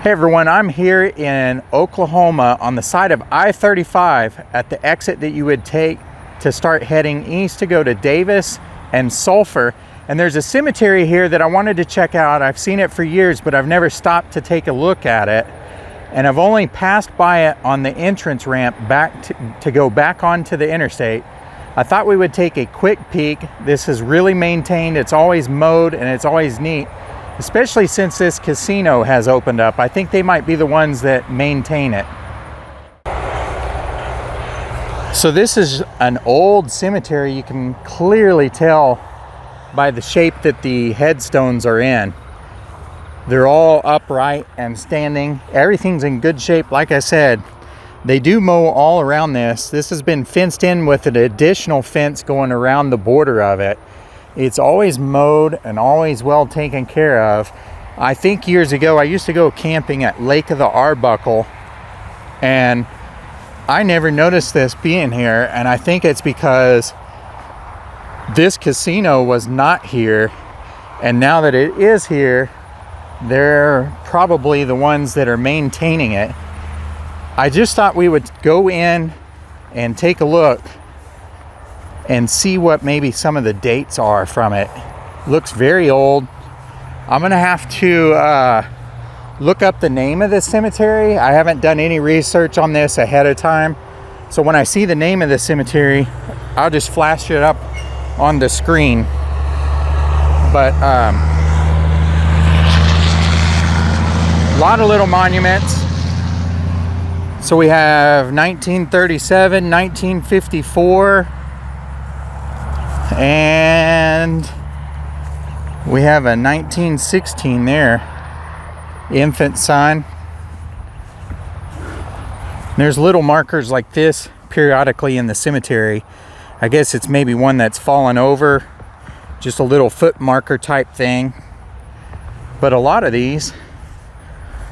Hey everyone, I'm here in Oklahoma on the side of I-35 at the exit that you would take to start heading east to go to Davis and Sulphur. And there's a cemetery here that I wanted to check out. I've seen it for years, but I've never stopped to take a look at it. And I've only passed by it on the entrance ramp back to go back onto the interstate. I thought we would take a quick peek. This is really maintained. It's always mowed and it's always neat. Especially since this casino has opened up. I think they might be the ones that maintain it. So this is an old cemetery. You can clearly tell by the shape that the headstones are in. They're all upright and standing. Everything's in good shape. Like I said, they do mow all around this. This has been fenced in with an additional fence going around the border of it. It's always mowed and always well taken care of. I think years ago I used to go camping at Lake of the Arbuckle and I never noticed this being here, and I think it's because this casino was not here, and now that it is here, they're probably the ones that are maintaining it. I just thought we would go in and take a look and see what maybe some of the dates are from it. Looks very old. I'm gonna have to look up the name of this cemetery. I haven't done any research on this ahead of time. So when I see the name of the cemetery, I'll just flash it up on the screen. But a lot of little monuments. So we have 1937, 1954, and we have a 1916 there, infant sign. There's little markers like this periodically in the cemetery. I guess it's maybe one that's fallen over, just a little foot marker type thing. But a lot of these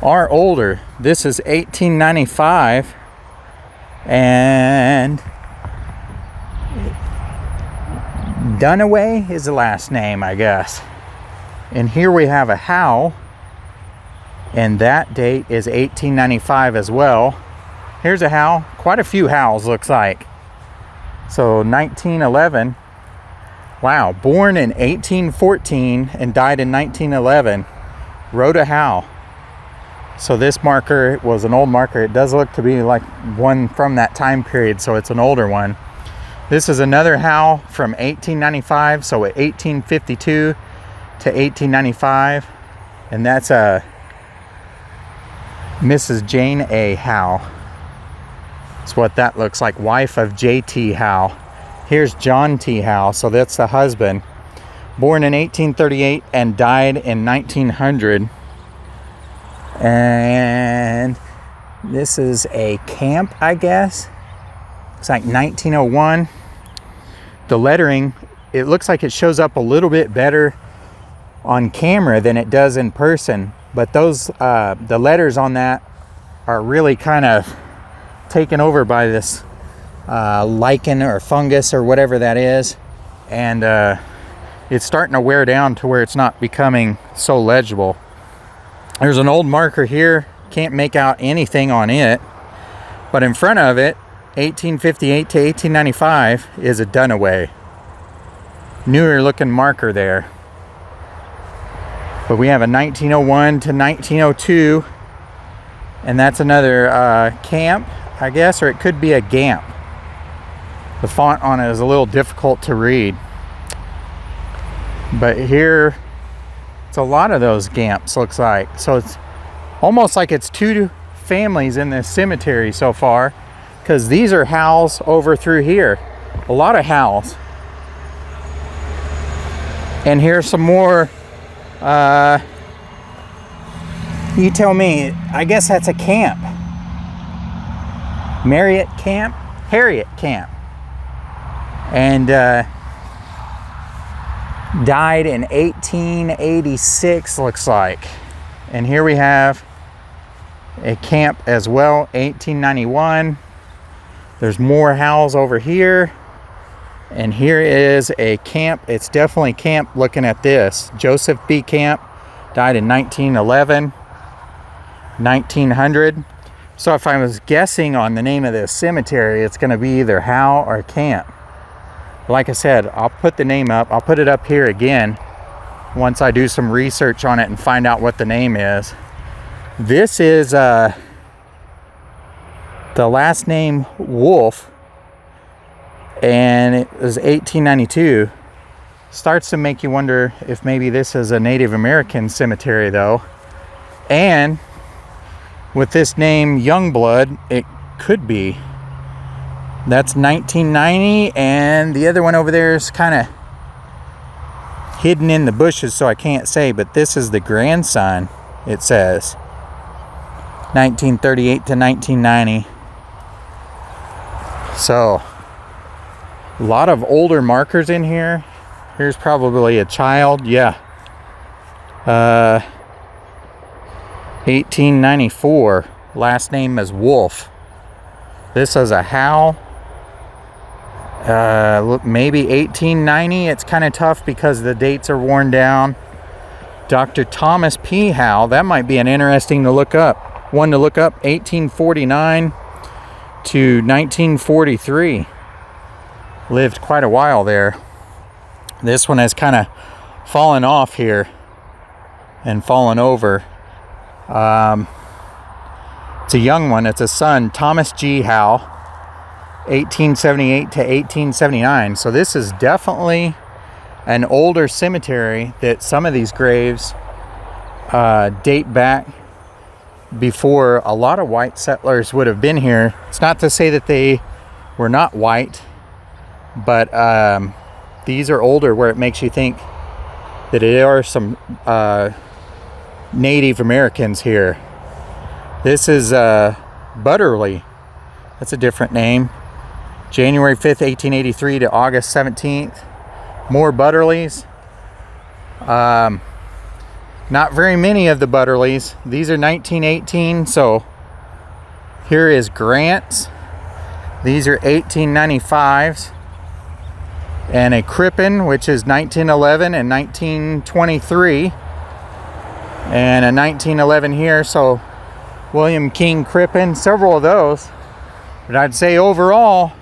are older. This is 1895, and Dunaway is the last name, I guess. And here we have a Howell, and that date is 1895 as well. Here's a Howell, quite a few Howells looks like. So 1911, wow, born in 1814 and died in 1911, Rhoda Howell. So this marker was an old marker. It does look to be like one from that time period, so it's an older one. This is another Howell from 1895, so 1852 to 1895, and that's a Mrs. Jane A. Howell. That's what that looks like, wife of J.T. Howell. Here's John T. Howell, so that's the husband. Born in 1838 and died in 1900. And this is a camp, I guess. It's like 1901. The lettering, it looks like it shows up a little bit better on camera than it does in person. But those, the letters on that are really kind of taken over by this lichen or fungus or whatever that is. And it's starting to wear down to where it's not becoming so legible. There's an old marker here. Can't make out anything on it. But in front of it, 1858 to 1895 is a Dunaway. Newer looking marker there. But we have a 1901 to 1902, and that's another camp, I guess, or it could be a gamp. The font on it is a little difficult to read. But here, it's a lot of those gamps, looks like. So it's almost like it's two families in this cemetery so far, because these are Howells over through here. A lot of Howells. And here's some more, you tell me, I guess that's a camp. Marriott Camp? Harriet Camp. And died in 1886, looks like. And here we have a camp as well, 1891. There's more Howells over here. And here is a camp. It's definitely camp looking at this. Joseph B. Camp, died in 1911. 1900. So if I was guessing on the name of this cemetery, it's going to be either Howell or Camp. Like I said, I'll put the name up. I'll put it up here again once I do some research on it and find out what the name is. This is the last name Wolf, and it was 1892. Starts to make you wonder if maybe this is a Native American cemetery though. And with this name Youngblood, it could be. That's 1990, and the other one over there is kind of hidden in the bushes, so I can't say, but this is the grandson, it says. 1938 to 1990. So, a lot of older markers in here. Here's probably a child, yeah. 1894, last name is Wolf. This is a Howell. Maybe 1890. It's kind of tough because the dates are worn down. Dr. Thomas P. Howell, that might be an interesting to look up. One to look up, 1849 to 1943. Lived quite a while there. This one has kind of fallen off here and fallen over. It's a young one. It's a son, Thomas G. Howell, 1878 to 1879. So this is definitely an older cemetery, that some of these graves date back before a lot of white settlers would have been here. It's not to say that they were not white, but these are older, where it makes you think that there are some Native Americans here. This is Butterly. That's a different name. January 5th, 1883 to August 17th. More Butterleys. Not very many of the Butterleys. These are 1918, so here is Grant's. These are 1895s. And a Crippen, which is 1911 and 1923. And a 1911 here, so William King Crippen, several of those. But I'd say overall,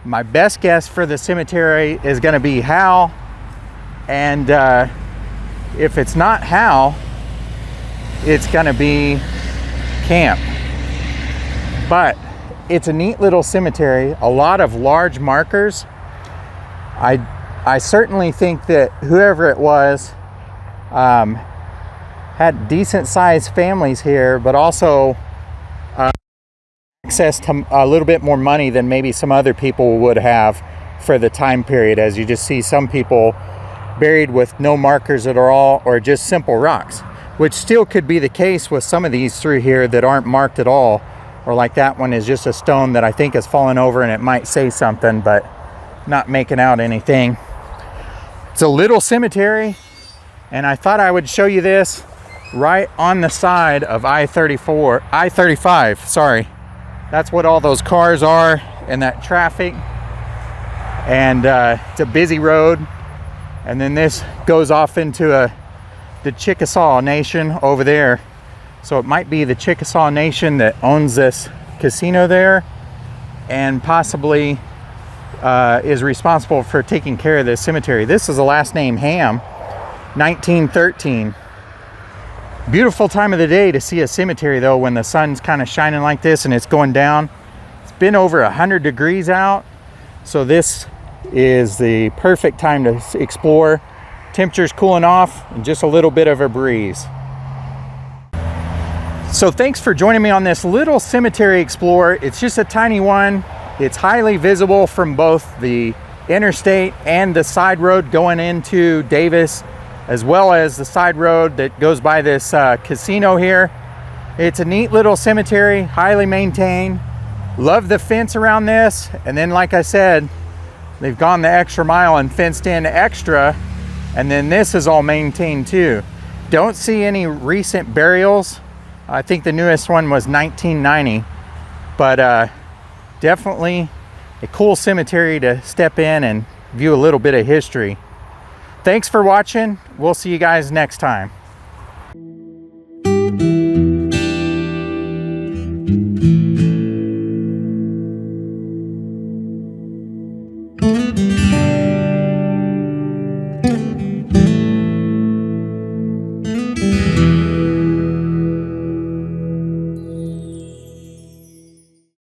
my best guess for the cemetery is going to be Howell. And if it's not Howell, it's going to be Camp. But it's a neat little cemetery, a lot of large markers. I certainly think that whoever it was had decent sized families here, but also access to a little bit more money than maybe some other people would have for the time period, as you just see some people buried with no markers at all, or just simple rocks, which still could be the case with some of these through here that aren't marked at all, or like that one is just a stone that I think has fallen over and it might say something, but not making out anything. It's a little cemetery, and I thought I would show you this right on the side of I-35, sorry. That's what all those cars are and that traffic. And it's a busy road. And then this goes off into the Chickasaw Nation over there. So it might be the Chickasaw Nation that owns this casino there, and possibly is responsible for taking care of this cemetery. This is the last name Ham, 1913. Beautiful time of the day to see a cemetery though, when the sun's kind of shining like this and it's going down. It's been over 100 degrees out, so this is the perfect time to explore. Temperature's cooling off and just a little bit of a breeze. So thanks for joining me on this little cemetery explore. It's just a tiny one. It's highly visible from both the interstate and the side road going into Davis, as well as the side road that goes by this casino here. It's a neat little cemetery, highly maintained. Love the fence around this. And then, like I said, they've gone the extra mile and fenced in extra. And then this is all maintained too. Don't see any recent burials. I think the newest one was 1990. But definitely a cool cemetery to step in and view a little bit of history. Thanks for watching. We'll see you guys next time.